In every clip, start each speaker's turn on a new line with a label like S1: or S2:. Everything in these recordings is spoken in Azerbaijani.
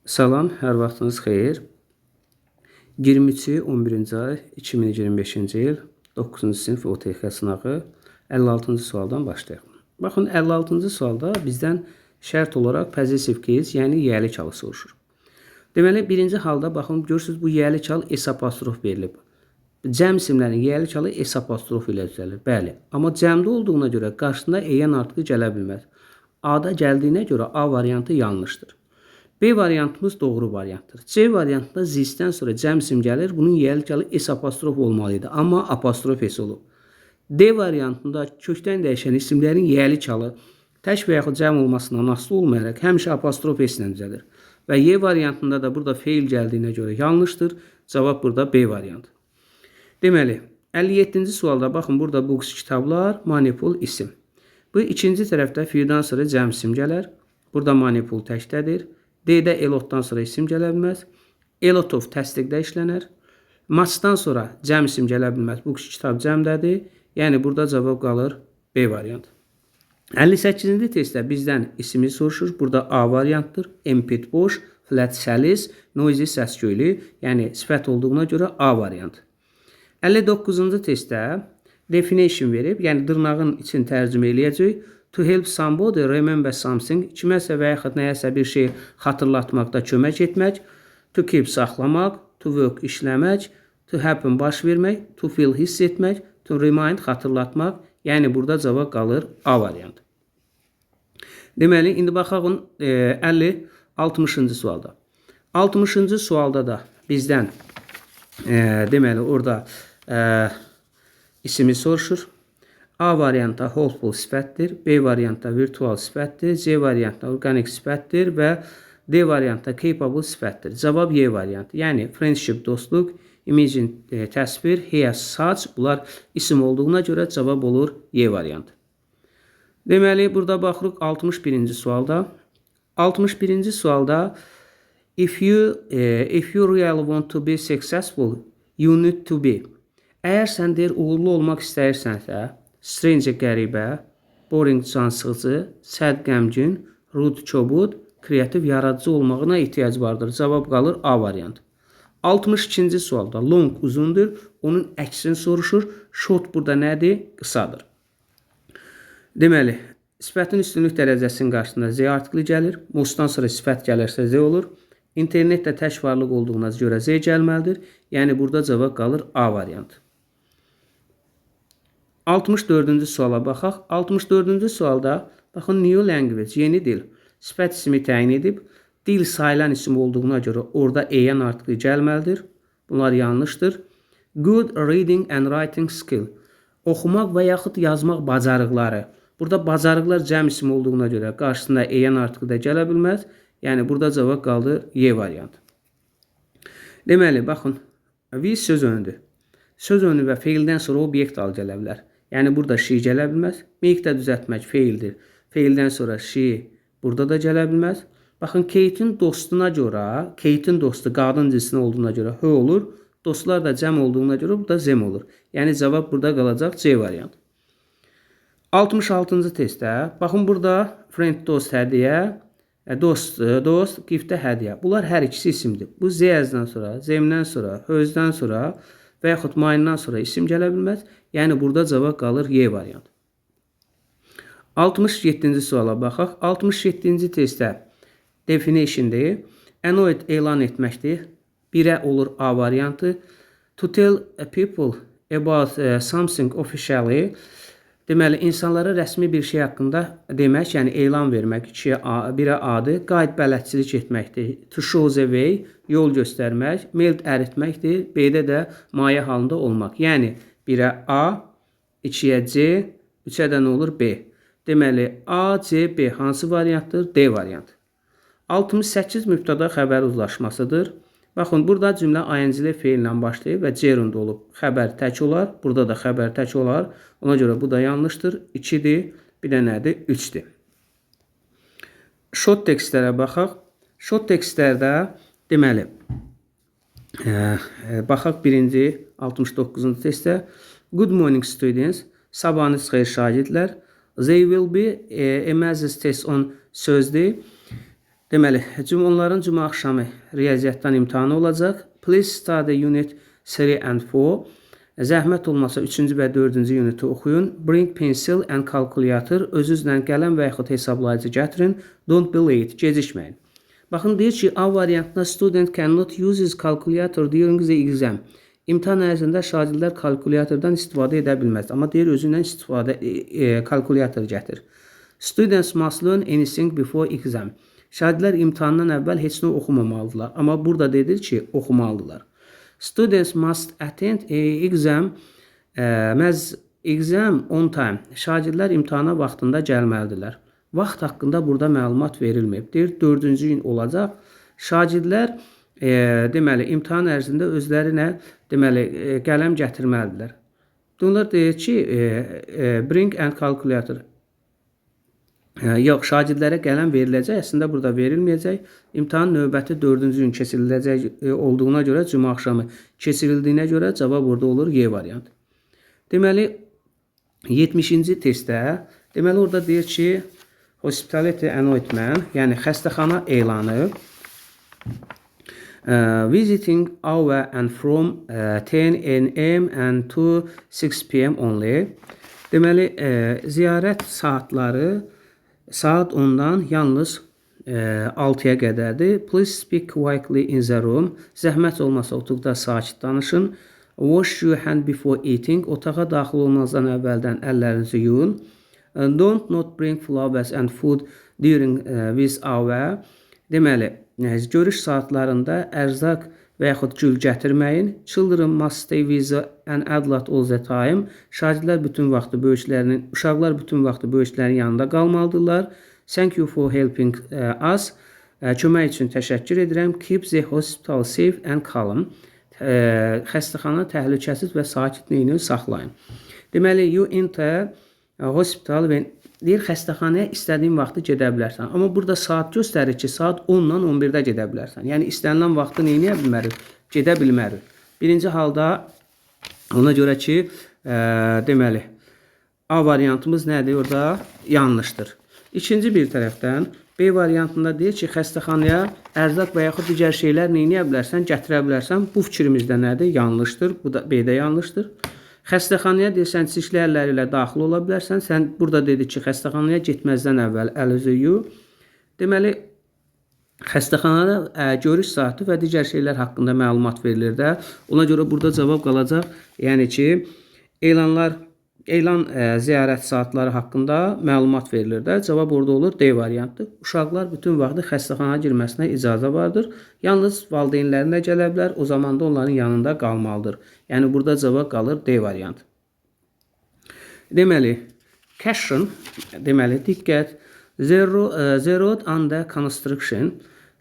S1: Salam, hər vaxtınız xeyir. 23 11-ci ay 2025-ci il 9-cu sinif OTX sınağı 56-cı sualdan başlayaq. Baxın, 56-cı sualda bizdən şərt olaraq possessive case, yəni yəli çalı soruşur. Deməli, birinci halda baxın, görürsünüz bu yəli çal S apostrof verilib. Cəm isimlərin yəli çalı S apostrof ilə düzəlir. Bəli, amma cəmdə olduğuna görə qarşısında EN artığı gələ bilməz. A-da gəldiyinə görə A variantı yanlışdır. B variantımız doğru variantdır. C variantında zisdən sonra cəm isim gəlir. Bunun yəli çalı S apostrof olmalıydı. Amma apostrof S olub. D variantında kökdən dəyişən isimlərin yəli çalı tək və yaxud cəm olmasından asılı olmayaraq həmişə apostrof S ilə düzəlir. Və Y variantında da burada feil gəldiyinə görə yanlışdır. Cavab burada B variantı. Deməli, 57-ci sualda baxın, burada books kitablar, manipul isim. Bu ikinci tərəfdə fiildən sonra cəm isim gələr. Burada manipul təkdədir. D-də elotdan sonra isim gələ bilməz. Elotov təsdiqdə işlənər. Maçdan sonra cəm isim gələ bilməz. Bu kitab cəmdədir. Yəni burada cavab qalır B variantı. 58-ci testdə bizdən ismi soruşur. Burada A variantdır. Empit boş, flat səlis, noisy səsküylü. Yəni sifət olduğuna görə A variantı. 59-cu testdə definition verib. Yəni dırnağın için tərcümə eləyəcək. To help somebody remember something, kiməsə və yaxud nəyəsə bir şey xatırlatmaqda kömək etmək. To keep saxlamaq, to work işləmək, to happen baş vermək, to feel hiss etmək, to remind xatırlatmaq. Yəni burada cavab qalır A variantı. Deməli, indi baxaq 60-cı sualda. 60-cı sualda da bizdən deməli orada ismi soruşur. A variantda hopeful sifətdir, B variantda virtual sifətdir, C variantda organik sifətdir və D variantda capable sifətdir. Cavab Y variantı. Yəni friendship dostluq, imagine təsvir, here such, bunlar isim olduğuna görə cavab olur Y variantı. Deməli, burada baxırıq 61-ci sualda. 61-ci sualda if you really want to be successful, you need to be. Əgər sən deyir uğurlu olmaq istəyirsənsə, strange qəribə, boring cansıqcı, sad qəmgin, rude kobud, kreativ yaradıcı olmağına ehtiyac vardır. Cavab qalır A variantı. 62-ci sualda long uzundur, onun əksini soruşur. Short burada nədir? Qısadır. Deməli, sifətin üstünlük dərəcəsinin qarşısında Z artikli gəlir. Mostdan sonra sifət gəlirsə Z olur. İnternetdə tək varlıq olduğuna görə Z gəlməlidir. Yəni burada cavab qalır A variantı. 64-cü suala baxaq. 64-cü sualda baxın new language, yeni dil. Sifət ismi təyin edib. Dil sayılan isim olduğuna görə orada EN artığı gəlməlidir. Bunlar yanlışdır. Good reading and writing skill. Oxumaq və yaxud yazmaq bacarıqları. Burada bacarıqlar cəm isim olduğuna görə qarşısında EN artığı da gələ bilməz. Yəni burada cavab qaldı Y variantı. Deməli, baxın, we söz önüdür. Söz önü və feildən sonra obyekt al gələ bilər. Yəni burada she gələ bilməz. Make-də düzəltmək feildir. Feildən sonra she burada da gələ bilməz. Baxın, Kate'in dostuna görə, Kate'in dostu qadın cinsinə olduğuna görə H olur. Dostlar da cəm olduğuna görə burada zem olur. Yəni cavab burada qalacaq C variantı. 66-cı testdə, baxın burada friend dost hədiyyə, dost giftə hədiyyə. Bunlar hər ikisi isimdir. Bu Z-dən sonra, zemdən sonra, hözdən sonra və yaxud mayından sonra isim gələ bilməz. Yəni burada cavab qalır Y variantı. 67-ci suala baxaq. 67-ci testdə definition'dir. Annoyed elan etməkdir. 1-ə olur A variantı. To tell people about something officially. Deməli, insanlara rəsmi bir şey haqqında demək, yəni elan vermək. 1-ə A-dır. Guide bələdçilik etməkdir. To show the way, yol göstərmək. Melt əritməkdir. B-də də maye halında olmaq. Yəni 1-ə A, 2-yə C, 3-ə də nə olur? B. Deməli, A, C, B hansı variantdır? D variantı. 68 mübtəda xəbər uzlaşmasıdır. Baxın, burada cümlə ING-li feillə başlayıb və gerund olub. Xəbər tək olar. Burada da xəbər tək olar. Ona görə bu da yanlışdır. 2-dir. Bir də nədir? 3-dir. Short tekstlərə baxaq. Short tekstlərdə deməli, baxaq birinci 69-cu testdə. Good morning students. Sabahınız xeyir şagirdlər. They will be a mazes test on sözdür. Deməli, onların cümə axşamı riyaziyyatdan imtahanı olacaq. Please study unit 3 and 4. Zəhmət olmasa 3-cü və 4-cü uniti oxuyun. Bring pencil and calculator. Özünüzlə qələm və yaxud hesablayıcı gətirin. Don't be late. Gecikməyin. Baxın, deyir ki, A variantında student cannot use his calculator during the exam. İmtahan ərzində şagirdlər kalkulyatordan istifadə edə bilməz. Amma deyir, özündən kalkulyator gətir. Students must learn anything before exam. Şagirdlər imtahandan əvvəl heç nə oxumamalıdırlar. Amma burada dedir ki, oxumalıdırlar. Students must attend exam on time. Şagirdlər imtahana vaxtında gəlməlidirlər. Vaxt haqqında burada məlumat verilməyib. Deyir, 4-cü gün olacaq. Şagirdlər deməli, imtahan ərzində özlərinə deməli, qələm gətirməlidirlər. Bunlar deyir ki, bring and calculator. Yox, şagirdlərə qələm veriləcək, əslində burada verilməyəcək. İmtahan növbəti 4-cü gün keçiriləcək olduğuna görə, cümə axşamı keçirildiyinə görə cavab burada olur Y variantı. Deməli, 70-ci testdə, deməli, orada deyir ki, hospitality announcement, yəni xəstəxana elanı, visiting hour and from 10 AM and to 6 PM only. Deməli, ziyarət saatları saat 10-dan yalnız 6-ya qədərdir. Please speak quietly in the room. Zəhmət olmasa otuqda sakit danışın. Wash your hand before eating. Otağa daxil olmazdan əvvəldən əllərinizi yuyun. Don't not bring flowers and food during this hour. Deməli, görüş saatlarında ərzaq və yaxud gül gətirməyin. Children must stay with an adult all the time. Uşaqlar bütün vaxtı böyüklərin yanında qalmalıdırlar. Thank you for helping us. Kömək üçün təşəkkür edirəm. Keep the hospital safe and calm. Xəstəxana təhlükəsiz və sakitliyini saxlayın. Deməli, you enter hospital və deyir, xəstəxanaya istədiyin vaxtı gedə bilərsən. Amma burada saat göstərir ki, saat 10-dan 11-də gedə bilərsən. Yəni, istənilən vaxtı neyləyə bilmərik? Gedə bilmərik. Birinci halda, ona görə ki, deməli, A variantımız nədir? Orada yanlışdır. İkinci bir tərəfdən, B variantında deyir ki, xəstəxanaya ərzaq və yaxud digər şeylər neyləyə bilərsən? Gətirə bilərsən. Bu fikrimizdə nədir? Yanlışdır. Bu da B-də yanlışdır. Xəstəxanaya deyirsən, çirkli əlləri ilə daxil ola bilərsən. Sən burada dedik ki, xəstəxanaya getməzdən əvvəl əl-üzü yu. Deməli, xəstəxanada görüş saatı və digər şeylər haqqında məlumat verilir də. Ona görə burada cavab qalacaq. Yəni ki, elan ziyarət saatları haqqında məlumat verilir də. Cavab orada olur D variantdır. Uşaqlar bütün vaxtı xəstəxanaya girməsinə icazə vardır. Yalnız valideynlərinə gələ bilər, o zaman da onların yanında qalmalıdır. Yəni burada cavab qalır D variantı. Deməli, caution, deməli, diqqət, the road under construction,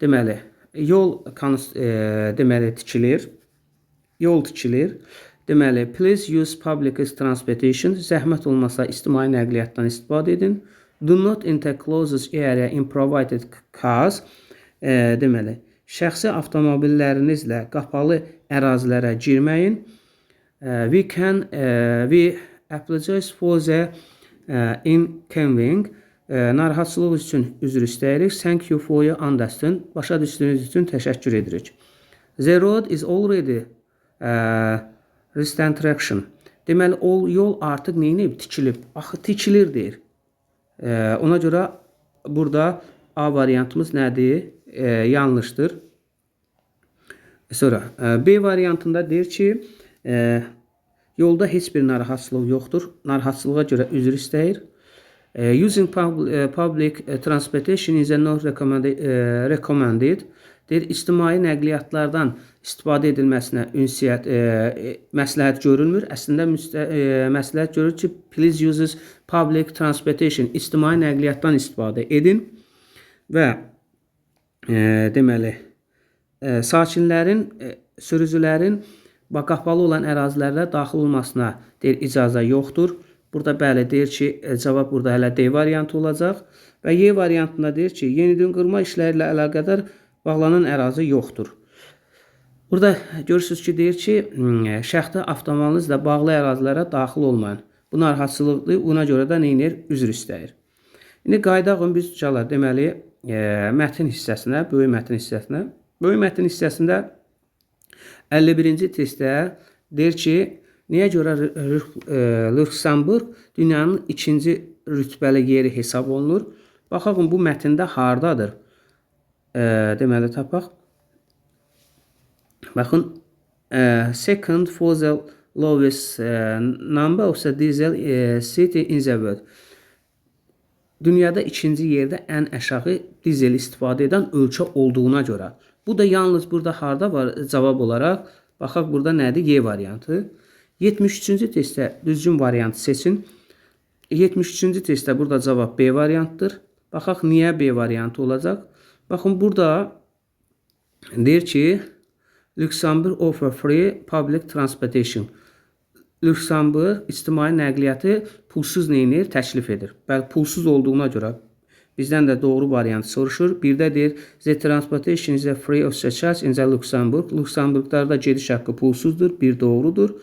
S1: deməli, yol deməli tikilir, yol tikilir. Deməli, please use public transportation. Zəhmət olmasa ictimai nəqliyyatdan istifadə edin. Do not enter closest area in provided cars. Deməli, şəxsi avtomobillərinizlə qapalı ərazilərə girməyin. We apologize for the inconvenience. Narahatçılıq üçün üzr istəyirik. Thank you for your understanding. Başa düşdüyünüz üçün təşəkkür edirik. The road is already reconstruction. Deməli, yol artıq neyinib? Tikilib. Axı, tikilir deyir. Ona görə burada A variantımız nədir? Yanlışdır. Sonra B variantında deyir ki, yolda heç bir narahatçılıq yoxdur. Narahatçılığa görə üzr istəyir. Using public transportation is not recommended. Deyir, ictimai nəqliyyatlardan istifadə edilməsinə məsləhət görülmür. Əslində məsləhət görür ki, please use public transportation, ictimai nəqliyyatdan istifadə edin və deməli, sakinlərin, sürücülərin qapalı olan ərazilərlə daxil olmasına deyir, icazə yoxdur. Burada bəli deyir ki, cavab burada hələ D variantı olacaq və Y variantında deyir ki, yenidən qurma işləri ilə əlaqədar bağlanan ərazi yoxdur. Burada görürsünüz ki, deyir ki, şəxsi avtomobilinizlə bağlı ərazilərə daxil olmayın. Bu narahatçılıqdır, buna görə də neyinir? Üzr istəyir. İndi qayda uyğun biz deməli, mətn hissəsinə, böyük mətn hissəsinə. Böyük mətn hissəsində 51-ci testdə deyir ki, niyə görə Lüksemburq dünyanın ikinci rütbəli yeri hesab olunur? Baxaq bu mətndə hardadır? Deməli tapaq. Baxın, second for the lowest number of the diesel city in the world. Dünyada ikinci yerdə ən aşağı dizel istifadə edən ölkə olduğuna görə. Bu da yalnız burada harda var cavab olaraq? Baxaq burada nədir? Y variantı. 73-cü testdə düzgün variantı seçin. 73-cü testdə burada cavab B variantıdır. Baxaq niyə B variantı olacaq? Baxın burada deyir ki, Lüksemburg offer free public transportation. Lüksemburg ictimai nəqliyyatı pulsuz neyinir? Təklif edir. Bəli, pulsuz olduğuna görə bizdən də doğru variantı soruşur. Bir də deyir, the transportation is free of charge in the Luxembourg. Lüksemburglarda gediş haqqı pulsuzdur. Bir doğrudur.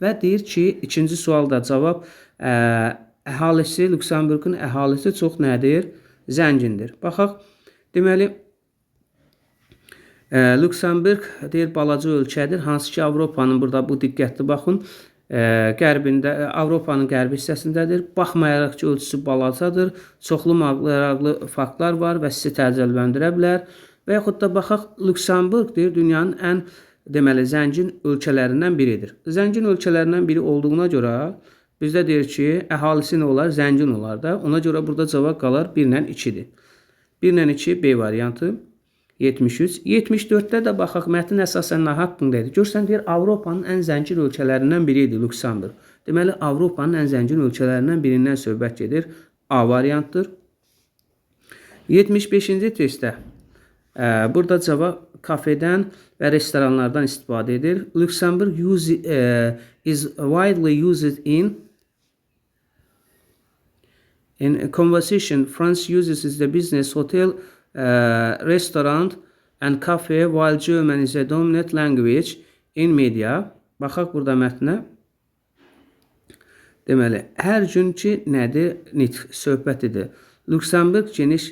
S1: Və deyir ki, ikinci sualda cavab əhalisi, Lüksemburgun əhalisi çox nədir? Zəngindir. Baxaq, deməli, Lüksemburg deyir, balaca ölkədir. Hansı ki, Avropanın burada bu diqqətli baxın. Qərbində, Avropanın qərbi hissəsindədir. Baxmayaraq ki, ölçüsü balacadır. Çoxlu maraqlı faktlar var və sizi təəccübləndirə bilər. Və yaxud da baxaq, Lüksemburg deyir, dünyanın ən deməli, zəngin ölkələrindən biridir. Zəngin ölkələrindən biri olduğuna görə bizdə deyir ki, əhalisi nə olar? Zəngin olar da. Ona görə burada cavab qalar 1 ilə 2-dir. 1 ilə 2 B variantı. 73. 74-də də baxaq, mətn əsasən nə haqqındadır? Görsən deyir, Avropanın ən zəngin ölkələrindən biridir Lüksemburg. Deməli, Avropanın ən zəngin ölkələrindən birindən söhbət gedir. A variantdır. 75-ci testdə burada cavab kafedən və restoranlardan istifadə edir. Lüksemburg is widely used in conversation. France uses the business hotel, restaurant and cafe, while German is a dominant language in media. Baxaq burada mətnə. Deməli, hər günkü nədir? Nitq, söhbət edir. Lüksemburg geniş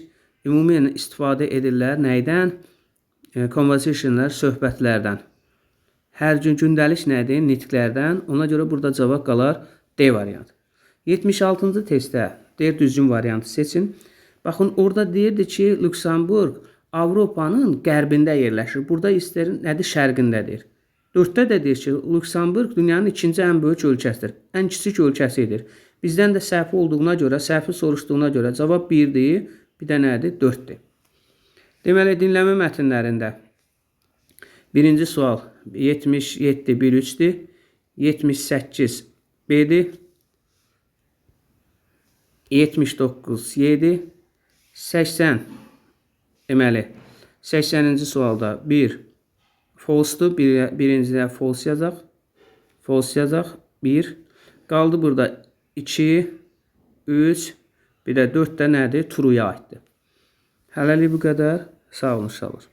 S1: ümumiyyən istifadə edirlər. Nəydən? Conversationlar, söhbətlərdən. Hər gün gündəlik nədir? Nitqlərdən. Ona görə burada cavab qalar D variantı. 76-cı testdə deyir, düzgün variantı seçin. Baxın, orada deyirdi ki, Lüksemburg Avropanın qərbində yerləşir. Burada istərin nədir? Şərqindədir. 4-də də deyir ki, Lüksemburg dünyanın ikinci ən böyük ölkəsidir. Ən kiçik ölkəsidir. Bizdən də səhvi olduğuna görə, səhvi soruşduğuna görə cavab 1-dir. Bir də nədir? 4-dir. Deməli, dinləmə mətnlərində birinci sual 77 1-3-dir. 78 B-dir. 79 7. 80 deməli 80-ci sualda 1 false-dur. Birincidə false yazaq. False yazaq. 1. Qaldı burada 2, 3, bir də 4 də nədir? True-ya aiddir. Hələlik bu qədər. Sağ olun, inşallah.